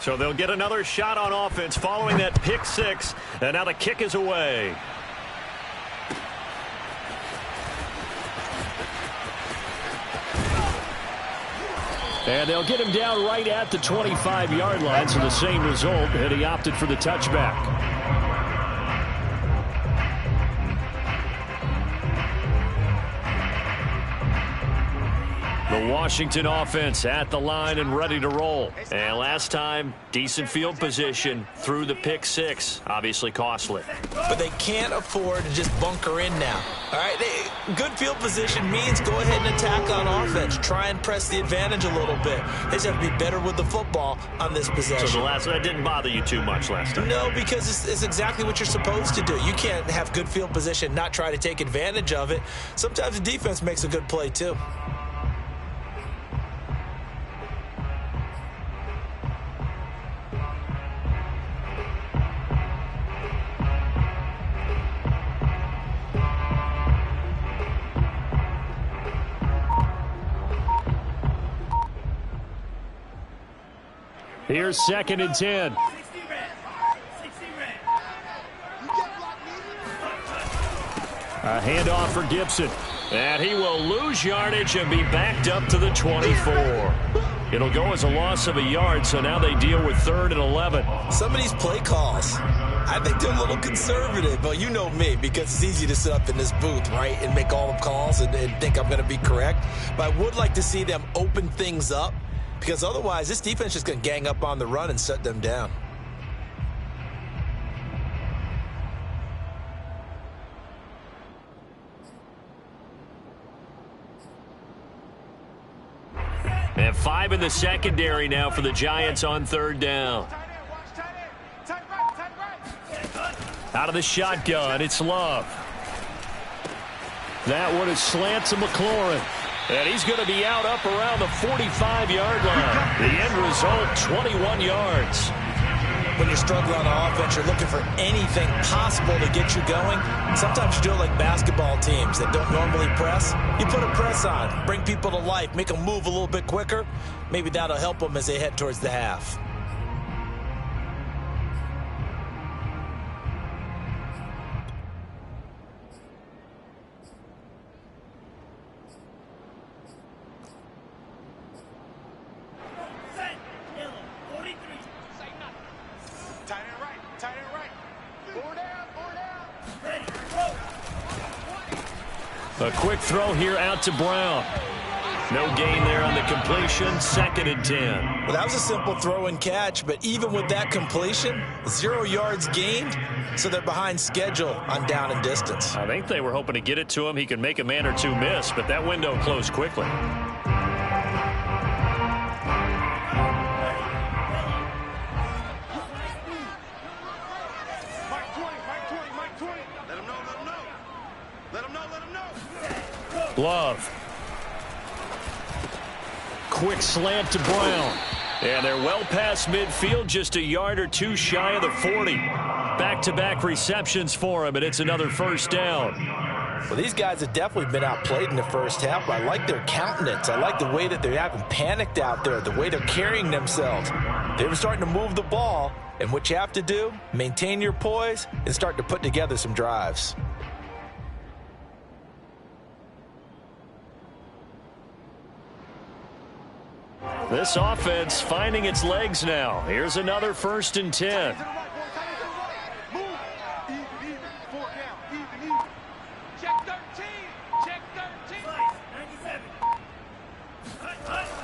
So they'll get another shot on offense following that pick six. And now the kick is away. And they'll get him down right at the 25-yard line, so the same result, and he opted for the touchback. The Washington offense at the line and ready to roll. And last time, decent field position through the pick six. Obviously costly. But they can't afford to just bunker in now. All right, good field position means go ahead and attack on offense. Try and press the advantage a little bit. They just have to be better with the football on this possession. So that didn't bother you too much last time? No, because it's exactly what you're supposed to do. You can't have good field position, not try to take advantage of it. Sometimes the defense makes a good play too. Here's 2nd and 10. A handoff for Gibson. And he will lose yardage and be backed up to the 24. It'll go as a loss of a yard, so now they deal with 3rd and 11. Some of these play calls, I think they're a little conservative. But you know me, because it's easy to sit up in this booth, right, and make all the calls and think I'm going to be correct. But I would like to see them open things up, because otherwise this defense is going to gang up on the run and shut them down. And 5 in the secondary now for the Giants on 3rd down. Out of the shotgun, it's Love. That one is slant to McLaurin. And he's going to be out up around the 45-yard line. The end result, 21 yards. When you're struggling on offense, you're looking for anything possible to get you going. Sometimes you do it like basketball teams that don't normally press. You put a press on, bring people to life, make them move a little bit quicker. Maybe that'll help them as they head towards the half. A quick throw here out to Brown. No gain there on the completion. 2nd and 10. Well, that was a simple throw and catch, but even with that completion, 0 yards gained, so they're behind schedule on down and distance. I think they were hoping to get it to him. He could make a man or two miss, but that window closed quickly. Love. Quick slant to Brown. And they're well past midfield, just a yard or two shy of the 40. Back-to-back receptions for him, and it's another 1st down. Well, these guys have definitely been outplayed in the first half. I like their countenance. I like the way that they haven't panicked out there, the way they're carrying themselves. They were starting to move the ball, and what you have to do, maintain your poise and start to put together some drives. This offense finding its legs now. Here's another 1st and 10.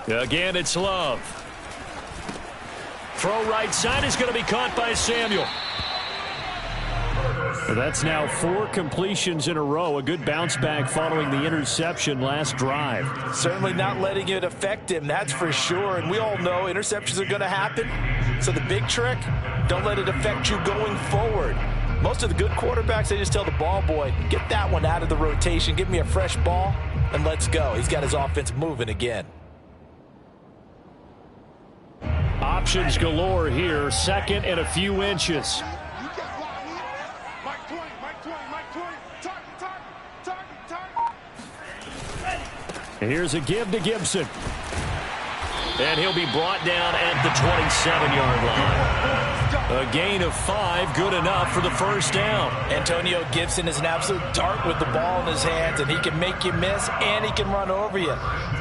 Again, it's Love. Throw right side is going to be caught by Samuel. That's now 4 completions in a row. A good bounce back following the interception last drive. Certainly not letting it affect him, that's for sure. And we all know interceptions are going to happen. So the big trick, don't let it affect you going forward. Most of the good quarterbacks, they just tell the ball boy, get that one out of the rotation, give me a fresh ball, and let's go. He's got his offense moving again. Options galore here. 2nd and a few inches. Here's a give to Gibson. And he'll be brought down at the 27-yard line. A gain of 5, good enough for the first down. Antonio Gibson is an absolute dart with the ball in his hands, and he can make you miss, and he can run over you.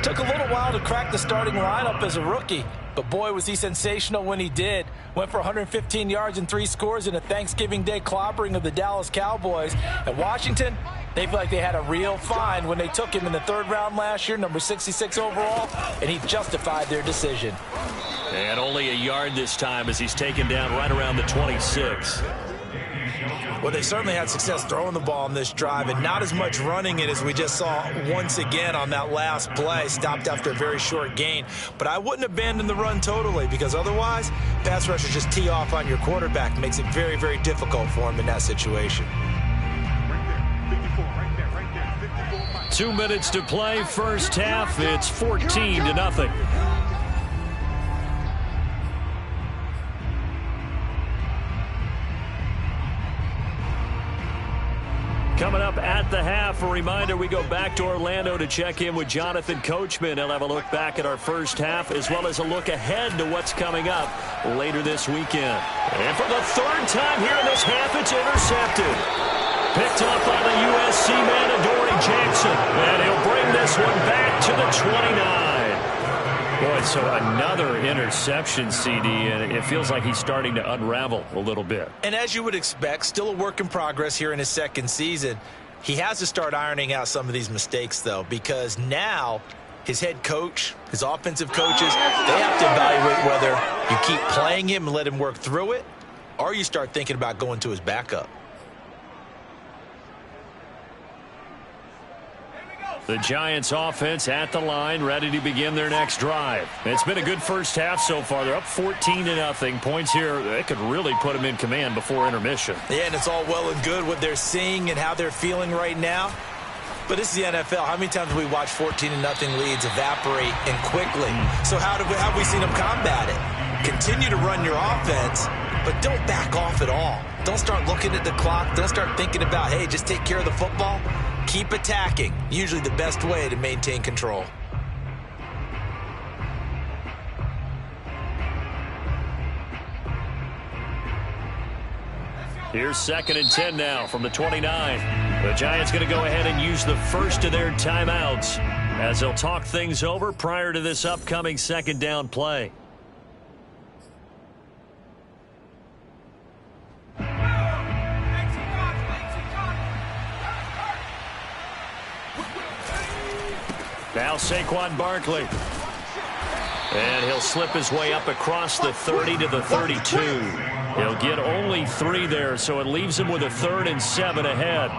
Took a little while to crack the starting lineup as a rookie, but boy, was he sensational when he did. Went for 115 yards and 3 scores in a Thanksgiving Day clobbering of the Dallas Cowboys. And Washington, they feel like they had a real find when they took him in the 3rd round last year, number 66 overall, and he justified their decision. And only a yard this time as he's taken down right around the 26. Well, they certainly had success throwing the ball on this drive and not as much running it as we just saw once again on that last play. Stopped after a very short gain. But I wouldn't abandon the run totally, because otherwise, pass rushers just tee off on your quarterback. Makes it very, very difficult for him in that situation. 2 minutes to play, first half. It's 14-0. Coming up at the half, a reminder, we go back to Orlando to check in with Jonathan Coachman. He'll have a look back at our first half as well as a look ahead to what's coming up later this weekend. And for the 3rd time here in this half, it's intercepted. Picked up by the USC man, Adoree Jackson. And he'll bring this one back to the 29. Boy, so another interception, CD, and it feels like he's starting to unravel a little bit. And as you would expect, still a work in progress here in his 2nd season. He has to start ironing out some of these mistakes, though, because now his head coach, his offensive coaches, they have to evaluate whether you keep playing him and let him work through it, or you start thinking about going to his backup. The Giants offense at the line, ready to begin their next drive. It's been a good first half so far. They're up 14-0. Points here, they could really put them in command before intermission. Yeah, and it's all well and good what they're seeing and how they're feeling right now. But this is the NFL. How many times have we watched 14-0 leads evaporate and quickly? So how have we seen them combat it? Continue to run your offense, but don't back off at all. Don't start looking at the clock. Don't start thinking about, hey, just take care of the football. Keep attacking. Usually the best way to maintain control. Here's 2nd and 10 now from the 29. The Giants going to go ahead and use the first of their timeouts as they'll talk things over prior to this upcoming 2nd down play. Now Saquon Barkley. And he'll slip his way up across the 30 to the 32. He'll get only 3 there, so it leaves him with a 3rd and 7 ahead.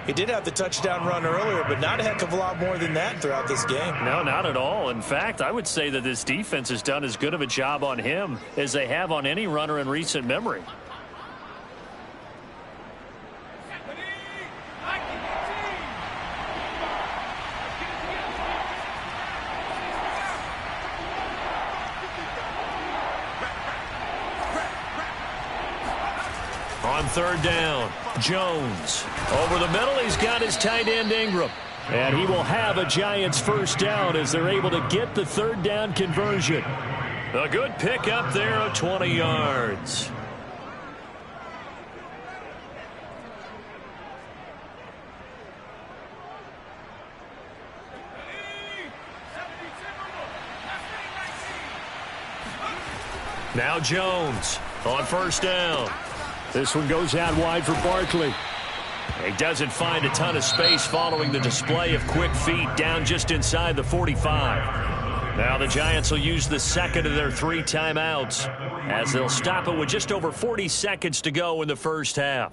He did have the touchdown run earlier, but not a heck of a lot more than that throughout this game. No, not at all. In fact, I would say that this defense has done as good of a job on him as they have on any runner in recent memory. On 3rd down, Jones. Over the middle, he's got his tight end Ingram. And he will have a Giants first down as they're able to get the 3rd down conversion. A good pick up there of 20 yards. Now Jones on 1st down. This one goes out wide for Barkley. He doesn't find a ton of space following the display of quick feet down just inside the 45. Now the Giants will use the 2nd of their 3 timeouts as they'll stop it with just over 40 seconds to go in the first half.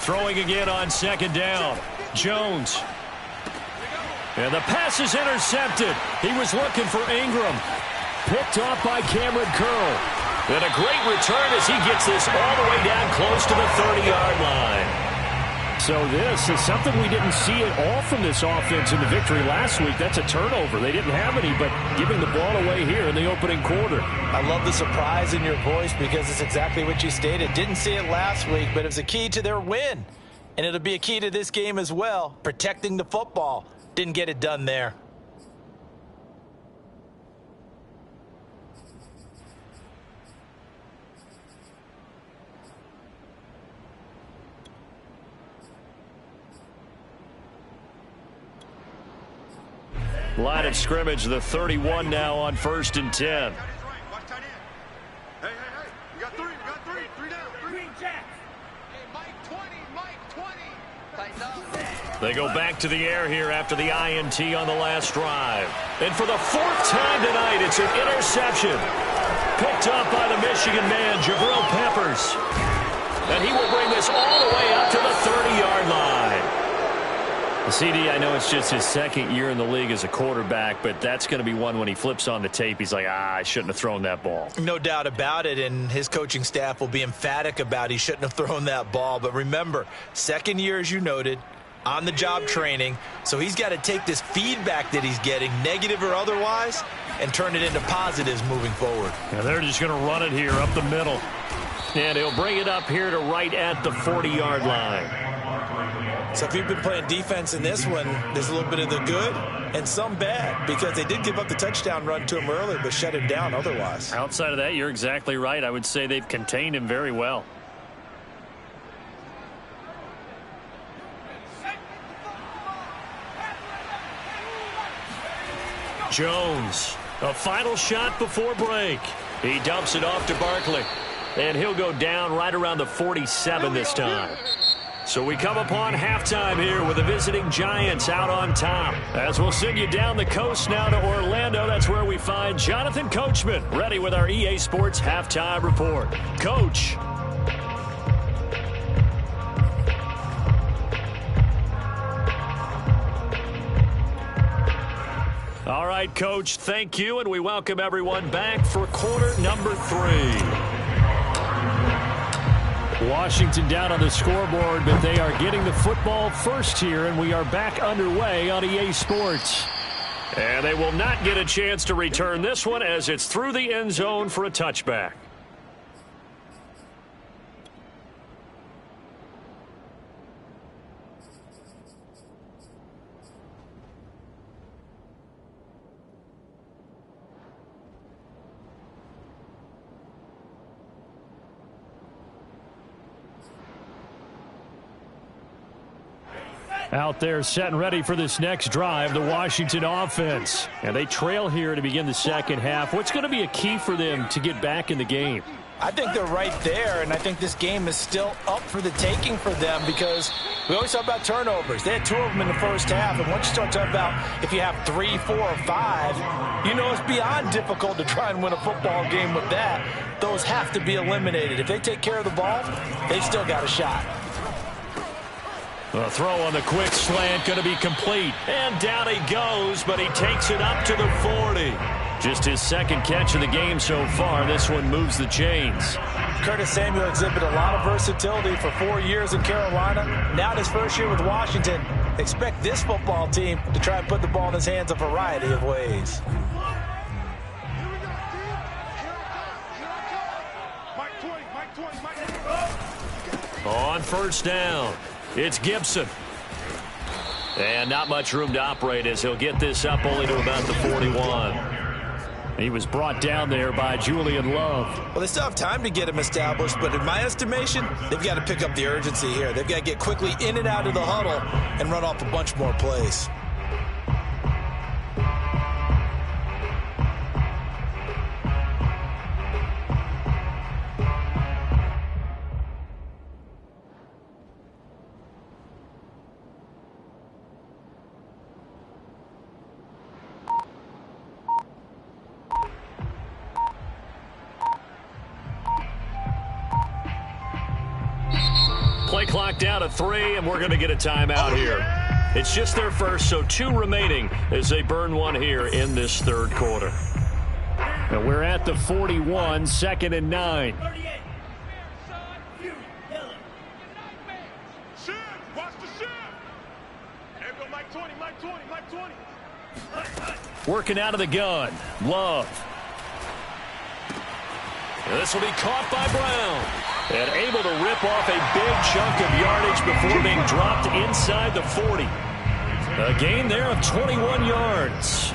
Throwing again on 2nd down. Jones. And the pass is intercepted. He was looking for Ingram. Picked off by Cameron Curl. And a great return as he gets this all the way down close to the 30-yard line. So this is something we didn't see at all from this offense in the victory last week. That's a turnover. They didn't have any, but giving the ball away here in the opening quarter. I love the surprise in your voice because it's exactly what you stated. Didn't see it last week, but it was a key to their win. And it'll be a key to this game as well, protecting the football. Didn't get it done there. Line of scrimmage, the 31 now on 1st and 10. Hey, you got three, three down, three. Hey, Mike 20. They go back to the air here after the INT on the last drive. And for the 4th time tonight, it's an interception. Picked up by the Michigan man, Jabril Peppers. And he will bring this all the way up to the 30-yard line. CD, I know it's just his 2nd year in the league as a quarterback, but that's going to be one when he flips on the tape, he's like, I shouldn't have thrown that ball. No doubt about it, and his coaching staff will be emphatic about he shouldn't have thrown that ball. But remember, 2nd year, as you noted, on-the-job training, so he's got to take this feedback that he's getting, negative or otherwise, and turn it into positives moving forward. And they're just going to run it here up the middle. And he'll bring it up here to right at the 40-yard line. So if you've been playing defense in this one, there's a little bit of the good and some bad because they did give up the touchdown run to him early but shut him down otherwise. Outside of that, you're exactly right. I would say they've contained him very well. Jones, a final shot before break. He dumps it off to Barkley. And he'll go down right around the 47 this time. So we come upon halftime here with the visiting Giants out on top. As we'll send you down the coast now to Orlando, that's where we find Jonathan Coachman ready with our EA Sports halftime report. Coach. All right, Coach, thank you, and we welcome everyone back for quarter number 3. Washington down on the scoreboard, but they are getting the football first here, and we are back underway on EA Sports. And they will not get a chance to return this one as it's through the end zone for a touchback. Out there set and ready for this next drive, the Washington offense. And they trail here to begin the second half. What's going to be a key for them to get back in the game? I think they're right there, and I think this game is still up for the taking for them because we always talk about turnovers. They had 2 of them in the first half, and once you start talking about if you have 3, 4, or 5, you know it's beyond difficult to try and win a football game with that. Those have to be eliminated. If they take care of the ball, they've still got a shot. The throw on the quick slant going to be complete. And down he goes, but he takes it up to the 40. Just his 2nd catch of the game so far. This one moves the chains. Curtis Samuel exhibited a lot of versatility for 4 years in Carolina. Now in his first year with Washington, expect this football team to try and put the ball in his hands a variety of ways. On first down, it's Gibson. And not much room to operate as he'll get this up only to about the 41. He was brought down there by Julian Love. Well, they still have time to get him established, but in my estimation, they've got to pick up the urgency here. They've got to get quickly in and out of the huddle and run off a bunch more plays. Play clock down to 3, and we're going to get a timeout here. It's just their first, so 2 remaining as they burn one here in this third quarter. And we're at the 41, 2nd and 9. Watch Working out of the gun. Love. This will be caught by Brown. And able to rip off a big chunk of yardage before being dropped inside the 40. A gain there of 21 yards.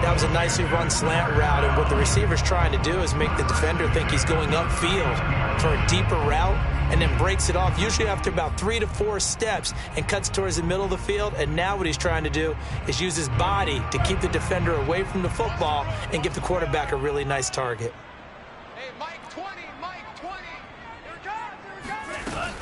That was a nicely run slant route, and what the receiver's trying to do is make the defender think he's going upfield for a deeper route, and then breaks it off, usually after about 3 to 4 steps, and cuts towards the middle of the field. And now what he's trying to do is use his body to keep the defender away from the football and give the quarterback a really nice target. Hey, Mike 20, Mike 20. Here it comes.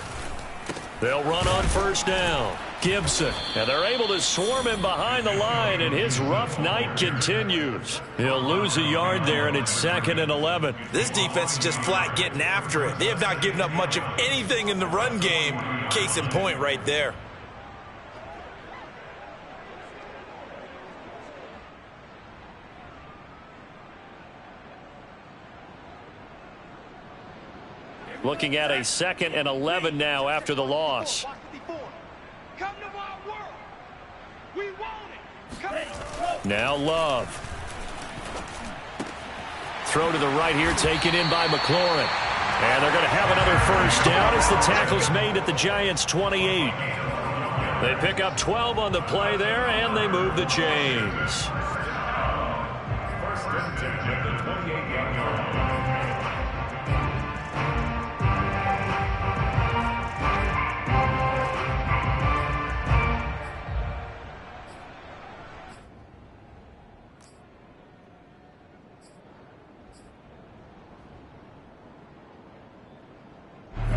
They'll run on first down. Gibson, and they're able to swarm him behind the line, and his rough night continues. He'll lose a yard there, and it's 2nd and 11. This defense is just flat getting after it. They have not given up much of anything in the run game. Case in point right there. Looking at a 2nd and 11 now after the loss. Come to my world. We want it. Come. Now Love. Throw to the right here, taken in by McLaurin. And they're going to have another first down as the tackle's made at the Giants' 28. They pick up 12 on the play there, and they move the chains. First and 10 at the 28-yard line.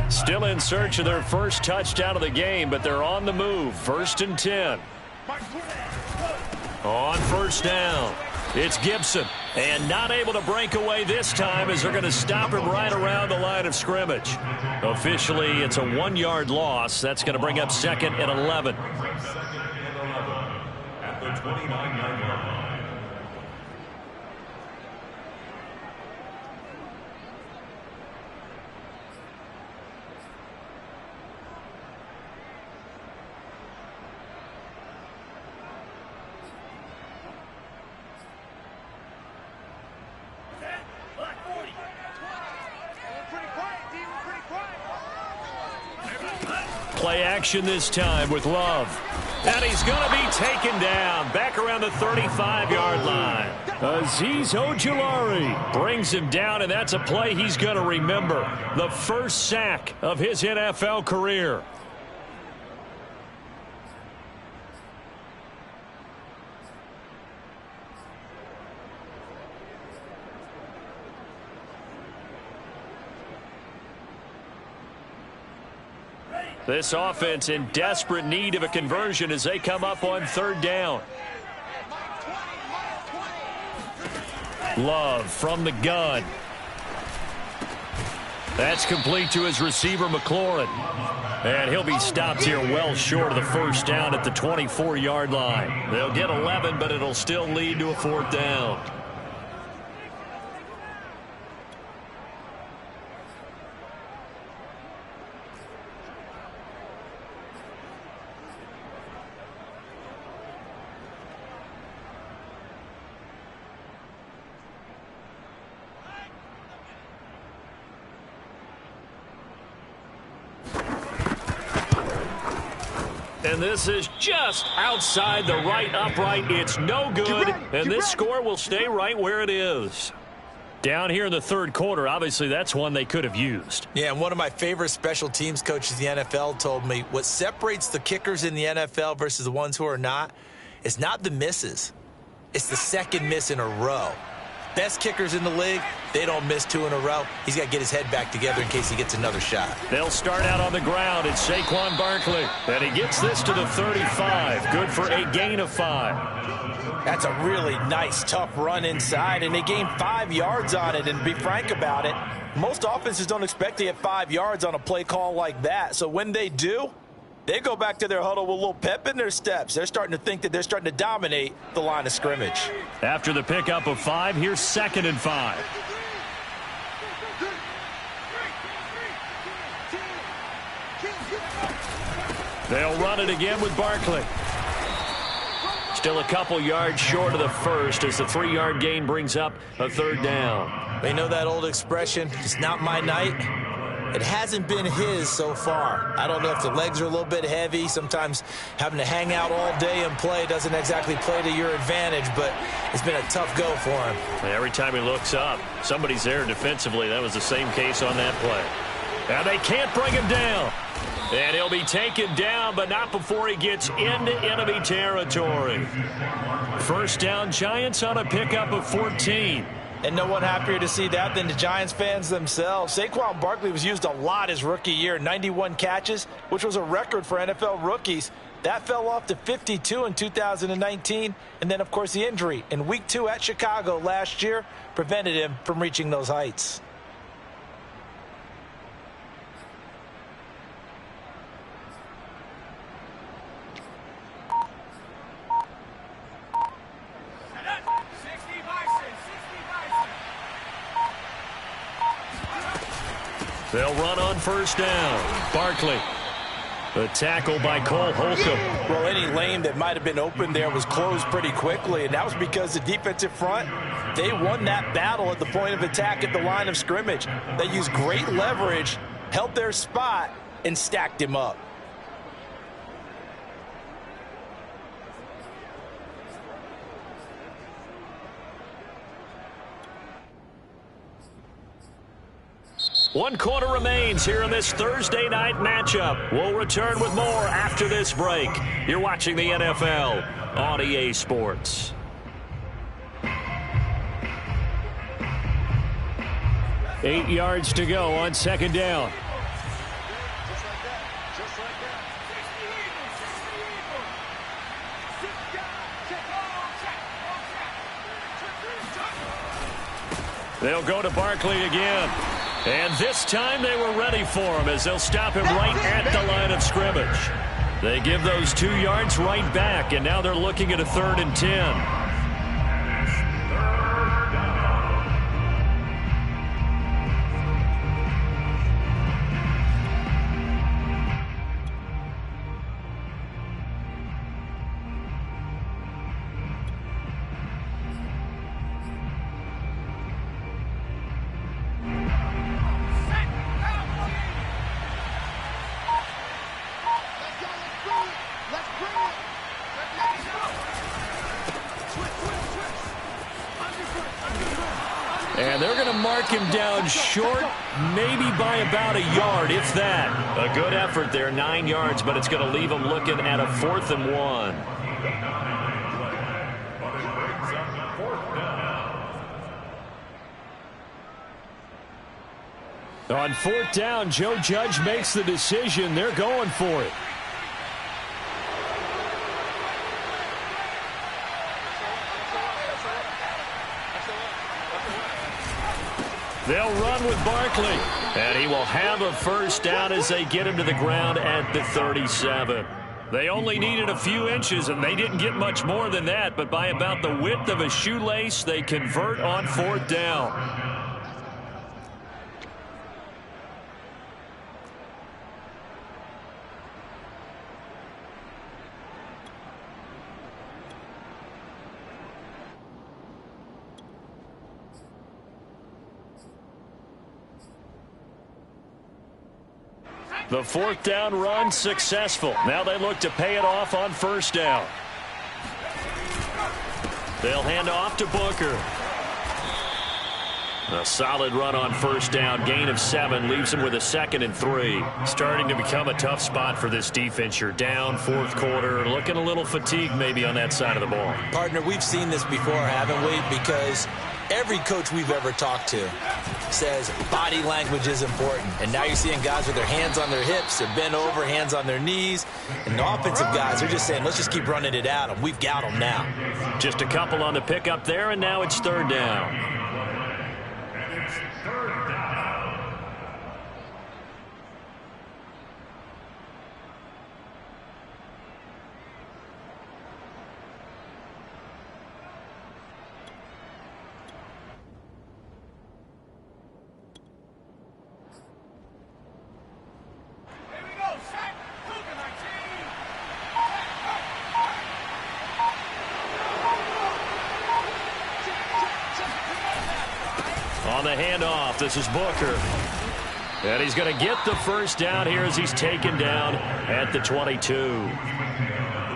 Still in search of their first touchdown of the game, but they're on the move. 1st and 10. On first down, it's Gibson. And not able to break away this time as they're going to stop him right around the line of scrimmage. Officially, it's a 1-yard loss. That's going to bring up 2nd and 11. 2nd and 11 at the 29-yard line. Play action this time with Love. And he's going to be taken down back around the 35-yard line. Azeez Ojulari brings him down, and that's a play he's going to remember. The first sack of his NFL career. This offense in desperate need of a conversion as they come up on 3rd down. Love from the gun. That's complete to his receiver, McLaurin. And he'll be stopped here well short of the first down at the 24-yard line. They'll get 11, but it'll still lead to a 4th down. And this is just outside the right upright. It's no good, and this score will stay right where it is. Down here in the 3rd quarter, obviously that's one they could have used. Yeah, and one of my favorite special teams coaches in the NFL told me what separates the kickers in the NFL versus the ones who are not is not the misses. It's the 2nd miss in a row. Best kickers in the league, they don't miss 2 in a row. He's got to get his head back together in case he gets another shot. They'll start out on the ground. It's Saquon Barkley. And he gets this to the 35. Good for a gain of 5. That's a really nice, tough run inside, and they gained 5 yards on it. And to be frank about it, most offenses don't expect to get 5 yards on a play call like that. So when they do, they go back to their huddle with a little pep in their steps. They're starting to think that they're starting to dominate the line of scrimmage. After the pickup of 5, here's 2nd and 5. They'll run it again with Barkley. Still a couple yards short of the first as the 3-yard gain brings up a 3rd down. They know that old expression, it's not my night. It hasn't been his so far. I don't know if the legs are a little bit heavy. Sometimes having to hang out all day and play doesn't exactly play to your advantage, but it's been a tough go for him. Every time he looks up, somebody's there defensively. That was the same case on that play. And they can't bring him down. And he'll be taken down, but not before he gets into enemy territory. 1st down, Giants on a pickup of 14. And no one happier to see that than the Giants fans themselves. Saquon Barkley was used a lot his rookie year, 91 catches, which was a record for NFL rookies. That fell off to 52 in 2019. And then, of course, the injury in Week 2 at Chicago last year prevented him from reaching those heights. They'll run on 1st down. Barkley. The tackle by Cole Holcomb. Well, any lane that might have been open there was closed pretty quickly, and that was because the defensive front, they won that battle at the point of attack at the line of scrimmage. They used great leverage, held their spot, and stacked him up. One quarter remains here in this Thursday night matchup. We'll return with more after this break. You're watching the NFL on EA Sports. Eight yards to go on 2nd down. They'll go to Barkley again. And this time they were ready for him as they'll stop him right at the line of scrimmage. They give those 2 yards right back, and now they're looking at a 3rd and 10. And they're going to mark him down short, maybe by about a yard, if that. A good effort there, 9 yards, but it's going to leave him looking at a 4th and 1. On 4th down, Joe Judge makes the decision. They're going for it. They'll run with Barkley. And he will have a 1st down as they get him to the ground at the 37. They only needed a few inches, and they didn't get much more than that. But by about the width of a shoelace, they convert on 4th down. The 4th down run successful. Now they look to pay it off on 1st down. They'll hand off to Booker. A solid run on 1st down. Gain of 7 leaves him with a 2nd and 3. Starting to become a tough spot for this defense. You're down 4th quarter. Looking a little fatigued maybe on that side of the ball. Partner, we've seen this before, haven't we? Because every coach we've ever talked to says body language is important. And now you're seeing guys with their hands on their hips, they're bent over, hands on their knees. And the offensive guys are just saying, let's just keep running it at them. We've got them now. Just a couple on the pickup there, and now it's 3rd down. On the handoff, this is Booker. And he's going to get the first down here as he's taken down at the 22.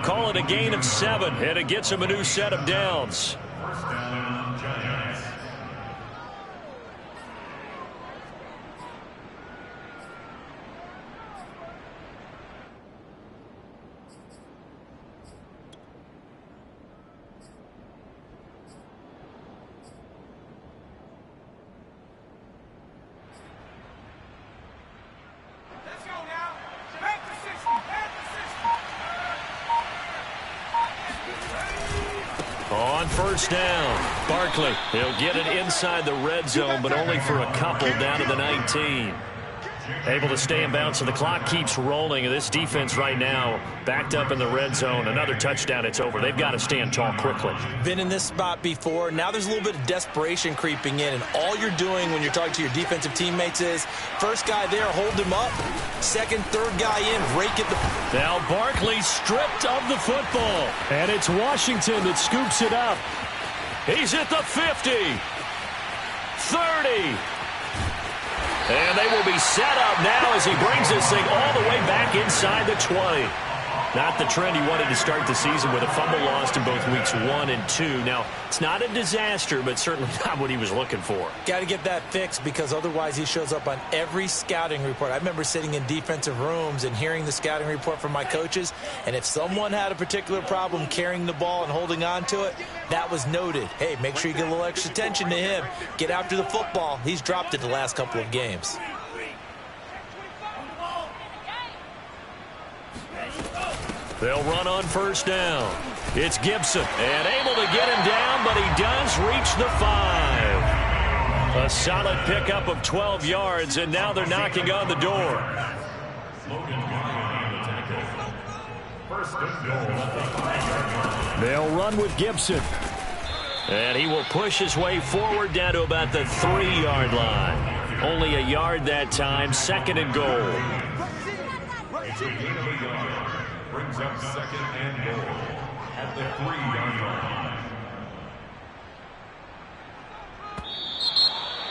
Call it a gain of 7, and it gets him a new set of downs. On first down, Barkley. He'll get it inside the red zone, but only for a couple down to the 19. Able to stay in bounds, so the clock keeps rolling. And this defense right now backed up in the red zone. Another touchdown, it's over. They've got to stand tall quickly. Been in this spot before. Now there's a little bit of desperation creeping in, and all you're doing when you're talking to your defensive teammates is first guy there, hold him up. Second, third guy in, rake it. Now Barkley stripped of the football, and it's Washington that scoops it up. He's at the 50, 30. And they will be set up now as he brings this thing all the way back inside the 20. Not the trend he wanted to start the season with, a fumble lost in both weeks 1 and 2. Now, it's not a disaster, but certainly not what he was looking for. Got to get that fixed, because otherwise he shows up on every scouting report. I remember sitting in defensive rooms and hearing the scouting report from my coaches, and if someone had a particular problem carrying the ball and holding on to it, that was noted. Hey, make sure you get a little extra attention to him. Get after the football. He's dropped it the last couple of games. They'll run on first down. It's Gibson, and able to get him down, but he does reach the 5. A solid pickup of 12 yards, and now they're knocking on the door. They'll run with Gibson. And he will push his way forward down to about the 3-yard line. Only a yard that time, 2nd and goal. Brings up 2nd and goal at the 3-yard line.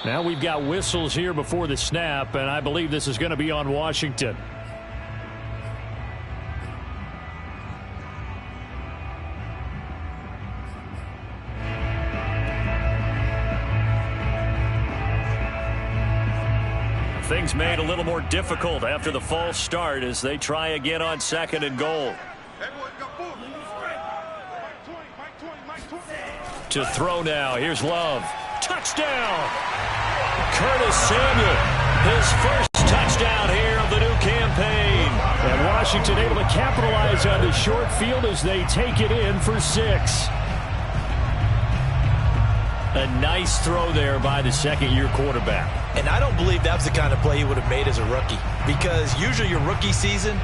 Now we've got whistles here before the snap, and I believe this is going to be on Washington. Things made a little more difficult after the false start as they try again on 2nd and goal. To throw now. Here's Love. Touchdown! Curtis Samuel, his first touchdown here of the new campaign. And Washington able to capitalize on the short field as they take it in for 6. A nice throw there by the second-year quarterback. And I don't believe that was the kind of play he would have made as a rookie, because usually your rookie season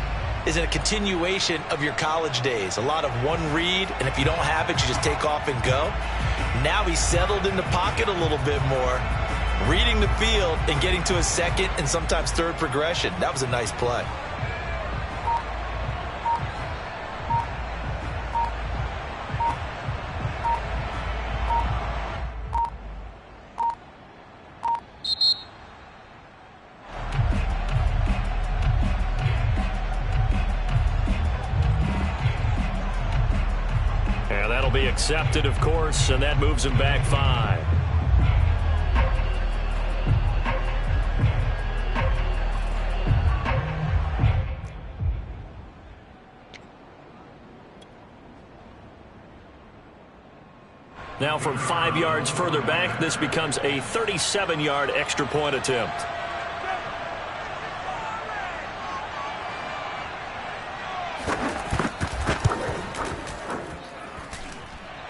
is a continuation of your college days. A lot of one read, and if you don't have it, you just take off and go. Now he's settled in the pocket a little bit more, reading the field and getting to his second and sometimes third progression. That was a nice play. Be accepted, of course, and that moves him back 5. Now from 5 yards further back, this becomes a 37-yard extra point attempt.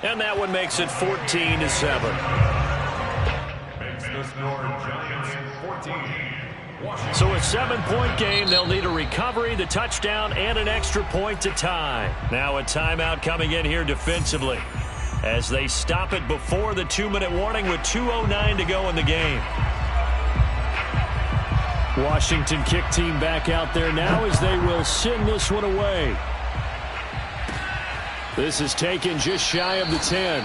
And that one makes it 14-7. So a 7-point game. They'll need a recovery, the touchdown, and an extra point to tie. Now a timeout coming in here defensively as they stop it before the 2-minute warning with 2:09 to go in the game. Washington kick team back out there now as they will send this one away. This is taken just shy of the 10.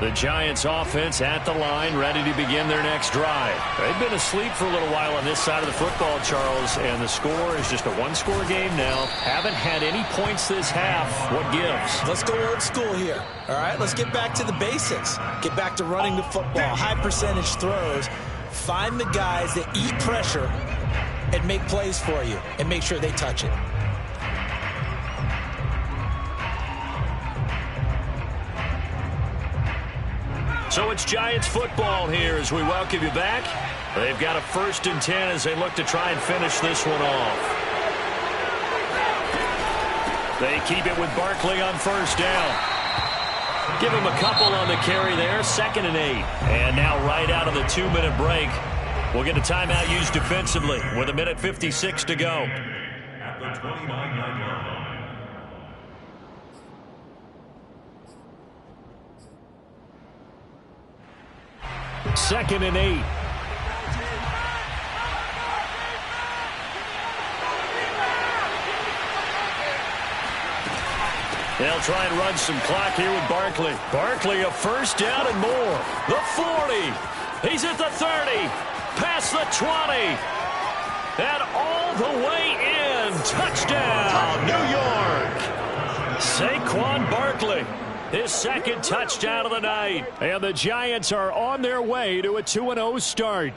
The Giants offense at the line, ready to begin their next drive. They've been asleep for a little while on this side of the football, Charles, and the score is just a one-score game now. Haven't had any points this half. What gives? Let's go old school here. All right, let's get back to the basics. Get back to running the football, high percentage throws. Find the guys that eat pressure and make plays for you and make sure they touch it. So it's Giants football here as we welcome you back. They've got a 1st and 10 as they look to try and finish this one off. They keep it with Barkley on 1st down. Give him a couple on the carry there, 2nd and 8. And now right out of the 2-minute break, we'll get a timeout used defensively with 1:56 to go. At the 29-yard line. 2nd and 8. They'll try and run some clock here with Barkley. Barkley, a 1st down and more. The 40. He's at the 30. Past the 20. And all the way in. Touchdown, New York. Saquon Barkley. His 2nd touchdown of the night. And the Giants are on their way to a 2-0 start.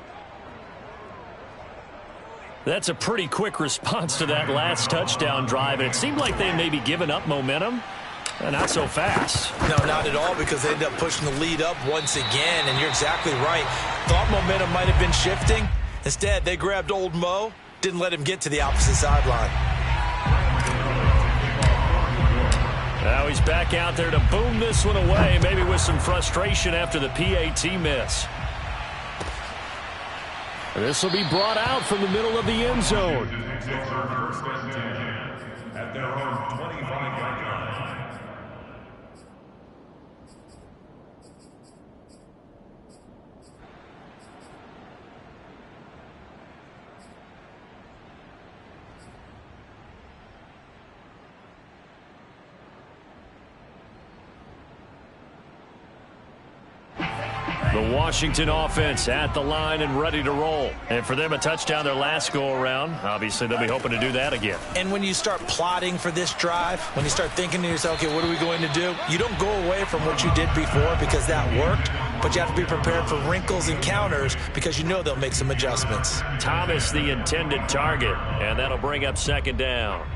That's a pretty quick response to that last touchdown drive. And it seemed like they may be giving up momentum. Not so fast. No, not at all, because they ended up pushing the lead up once again. And you're exactly right. Thought momentum might have been shifting. Instead, they grabbed old Mo. Didn't let him get to the opposite sideline. Now he's back out there to boom this one away, maybe with some frustration after the PAT miss. This will be brought out from the middle of the end zone. 1st and 10 at their own 25-yard line. The Washington offense at the line and ready to roll. And for them, a touchdown their last go-around. Obviously, they'll be hoping to do that again. And when you start plotting for this drive, when you start thinking to yourself, okay, what are we going to do? You don't go away from what you did before because that worked, but you have to be prepared for wrinkles and counters because you know they'll make some adjustments. Thomas, the intended target, and that'll bring up 2nd down.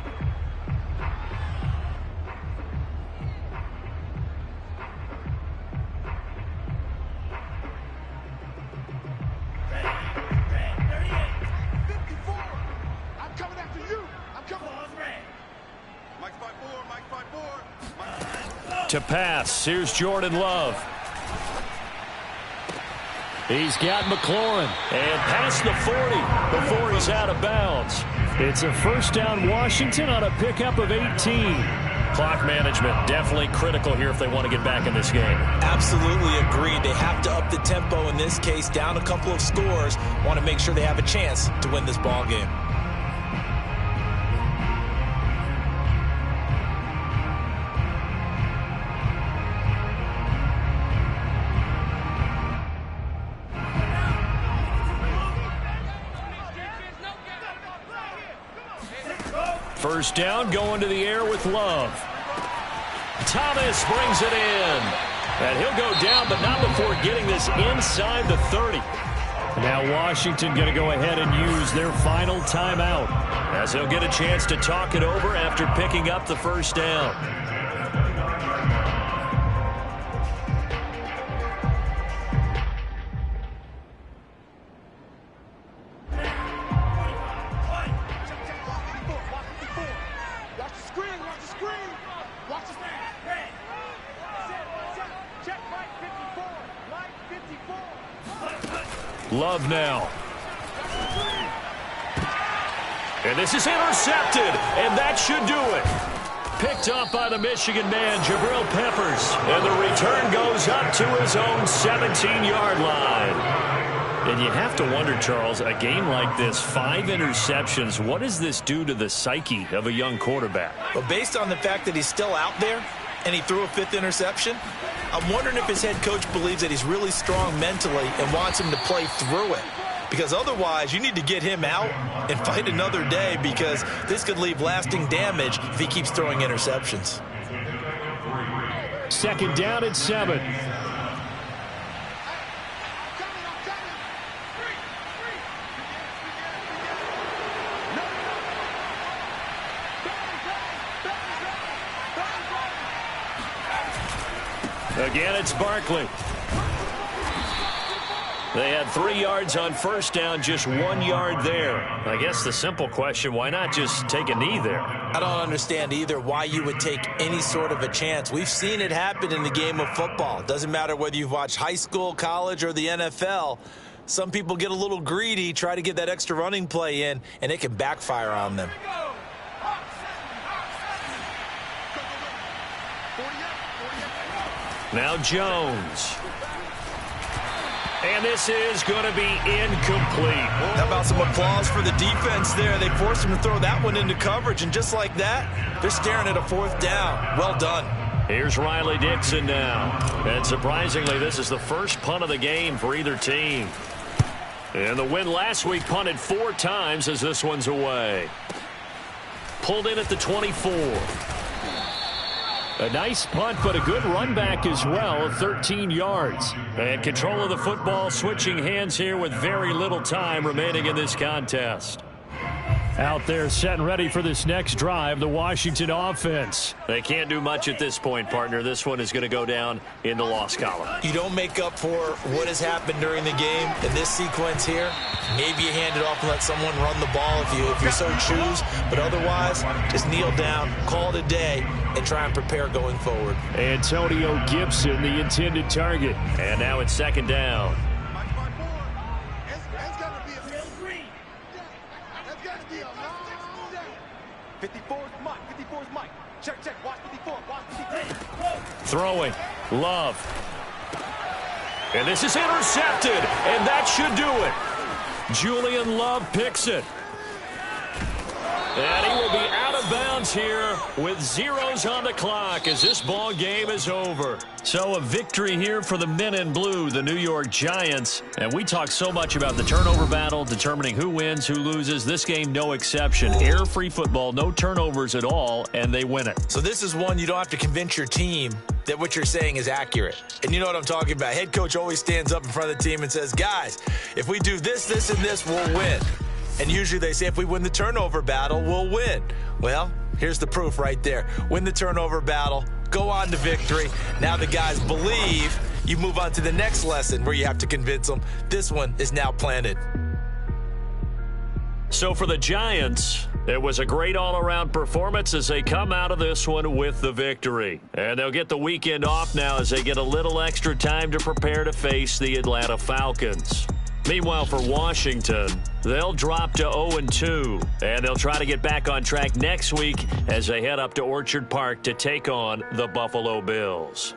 To pass, here's Jordan Love. He's got McLaurin. And past the 40 before he's out of bounds. It's a 1st down Washington on a pickup of 18. Clock management definitely critical here if they want to get back in this game. Absolutely agreed. They have to up the tempo in this case, down a couple of scores. Want to make sure they have a chance to win this ball game. First down, going to the air with Love. Thomas brings it in. And he'll go down, but not before getting this inside the 30. Now Washington going to go ahead and use their final timeout, as he'll get a chance to talk it over after picking up the 1st down. Love now. And this is intercepted, and that should do it. Picked up by the Michigan man, Jabril Peppers. And the return goes up to his own 17-yard line. And you have to wonder, Charles, a game like this, 5 interceptions, what does this do to the psyche of a young quarterback? Well, based on the fact that he's still out there and he threw a 5th interception, I'm wondering if his head coach believes that he's really strong mentally and wants him to play through it. Because otherwise, you need to get him out and fight another day, because this could leave lasting damage if he keeps throwing interceptions. Second down at 7. Again, it's Barkley. They had 3 yards on first down, just 1 yard there. I guess the simple question, why not just take a knee there? I don't understand either why you would take any sort of a chance. We've seen it happen in the game of football. Doesn't matter whether you've watched high school, college, or the NFL. Some people get a little greedy, try to get that extra running play in, and it can backfire on them. Now Jones. And this is going to be incomplete. How about some applause for the defense there? They forced him to throw that one into coverage, and just like that, they're staring at a 4th down. Well done. Here's Riley Dixon now. And surprisingly, this is the first punt of the game for either team. And the win last week punted 4 times as this one's away. Pulled in at the 24. A nice punt, but a good run back as well, 13 yards. And control of the football switching hands here with very little time remaining in this contest. Out there set and ready for this next drive, the Washington offense. They can't do much at this point, partner. This one is going to go down in the loss column. You don't make up for what has happened during the game in this sequence here. Maybe you hand it off and let someone run the ball if you so choose. But otherwise, just kneel down, call it a day, and try and prepare going forward. Antonio Gibson, the intended target. And now it's second down. 54's Mike. 54's Mike. Check. Watch 54. Watch 54. Throwing. Love. And this is intercepted. And that should do it. Julian Love picks it. And he will be out of bounds here with zeros on the clock as this ball game is over. So a victory here for the men in blue, the New York Giants. And we talk so much about the turnover battle, determining who wins, who loses. This game, no exception. Error-free football, no turnovers at all, and they win it. So this is one you don't have to convince your team that what you're saying is accurate. And you know what I'm talking about. Head coach always stands up in front of the team and says, guys, if we do this, this, and this, we'll win. And usually they say if we win the turnover battle, we'll win. Well, here's the proof right there. Win the turnover battle, go on to victory. Now the guys believe. You move on to the next lesson where you have to convince them. This one is now planted. So for the Giants, it was a great all-around performance as they come out of this one with the victory. And they'll get the weekend off now as they get a little extra time to prepare to face the Atlanta Falcons. Meanwhile, for Washington, they'll drop to 0-2, and they'll try to get back on track next week as they head up to Orchard Park to take on the Buffalo Bills.